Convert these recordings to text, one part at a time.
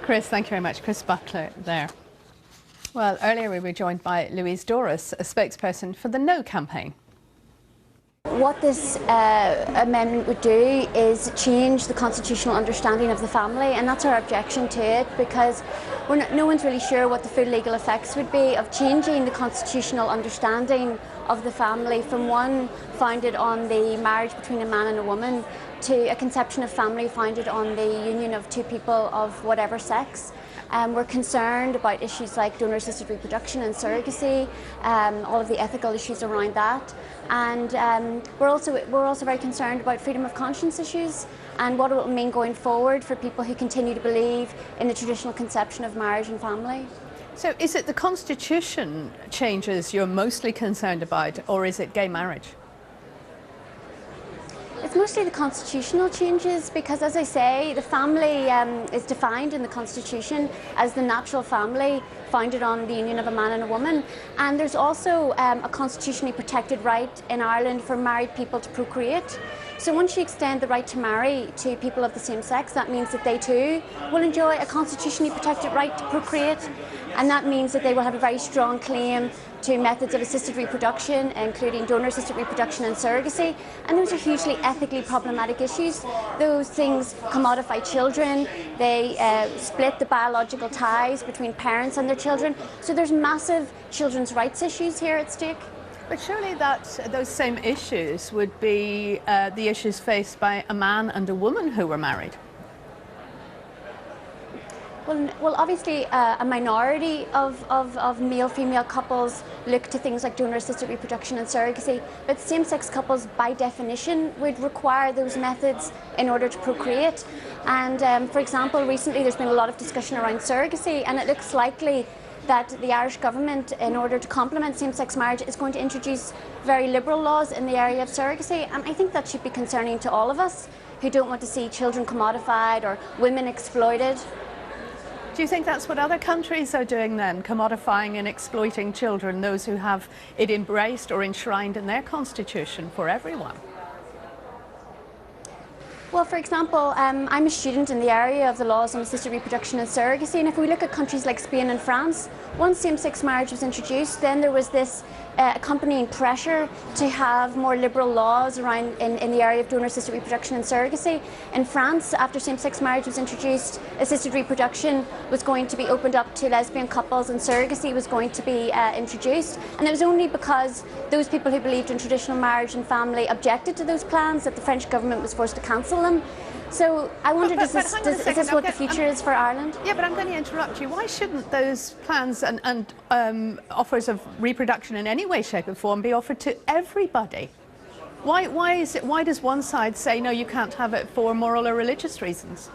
Chris, thank you very much. Chris Buckler there. Well, earlier we were joined by Louise Doris, a spokesperson for the No campaign. What this amendment would do is change the constitutional understanding of the family, and that's our objection to it, because no one's really sure what the full legal effects would be of changing the constitutional understanding of the family from one founded on the marriage between a man and a woman to a conception of family founded on the union of two people of whatever sex. We're concerned about issues like donor-assisted reproduction and surrogacy, all of the ethical issues around that, and we're also very concerned about freedom of conscience issues and what it will mean going forward for people who continue to believe in the traditional conception of marriage and family. So is it the constitution changes you're mostly concerned about, or is it gay marriage? It's mostly the constitutional changes because, as I say, the family is defined in the Constitution as the natural family founded on the union of a man and a woman. And there's also a constitutionally protected right in Ireland for married people to procreate. So once you extend the right to marry to people of the same sex, that means that they too will enjoy a constitutionally protected right to procreate. And that means that they will have a very strong claim to methods of assisted reproduction, including donor-assisted reproduction and surrogacy. And those are hugely ethically problematic issues. Those things commodify children, they split the biological ties between parents and their children. So there's massive children's rights issues here at stake. But surely those same issues would be the issues faced by a man and a woman who were married. Well, obviously a minority of male-female couples look to things like donor-assisted reproduction and surrogacy, but same-sex couples by definition would require those methods in order to procreate. And for example, recently there's been a lot of discussion around surrogacy, and it looks likely that the Irish government, in order to complement same-sex marriage, is going to introduce very liberal laws in the area of surrogacy, and I think that should be concerning to all of us who don't want to see children commodified or women exploited. Do you think that's what other countries are doing then, commodifying and exploiting children, those who have it embraced or enshrined in their constitution for everyone? Well, for example, I'm a student in the area of the laws on assisted reproduction and surrogacy, and if we look at countries like Spain and France, once same-sex marriage was introduced, then there was this accompanying pressure to have more liberal laws around in the area of donor-assisted reproduction and surrogacy. In France, after same-sex marriage was introduced, assisted reproduction was going to be opened up to lesbian couples and surrogacy was going to be introduced. And it was only because those people who believed in traditional marriage and family objected to those plans that the French government was forced to cancel them. So I wondered, is this what the future is for Ireland? Yeah, but I'm going to interrupt you. Why shouldn't those plans and offers of reproduction in any way, shape or form be offered to everybody? Why does one side say, no, you can't have it for moral or religious reasons?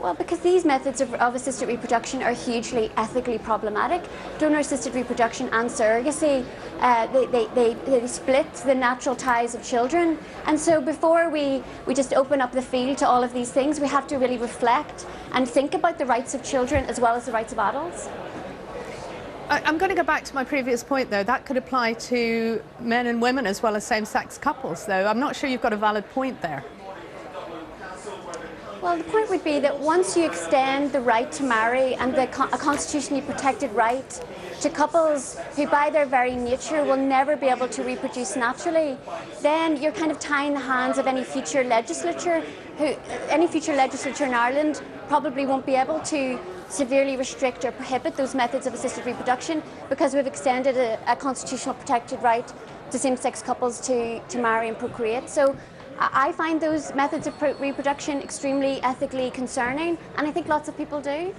Well, because these methods of assisted reproduction are hugely ethically problematic. Donor-assisted reproduction and surrogacy, they split the natural ties of children. And so before we just open up the field to all of these things, we have to really reflect and think about the rights of children as well as the rights of adults. I'm going to go back to my previous point, though. That could apply to men and women as well as same-sex couples, though. I'm not sure you've got a valid point there. Well, the point would be that once you extend the right to marry and a constitutionally protected right to couples who by their very nature will never be able to reproduce naturally, then you're kind of tying the hands of any future legislature in Ireland probably won't be able to severely restrict or prohibit those methods of assisted reproduction because we've extended a constitutional protected right to same-sex couples to marry and procreate. So I find those methods of reproduction extremely ethically concerning, and I think lots of people do.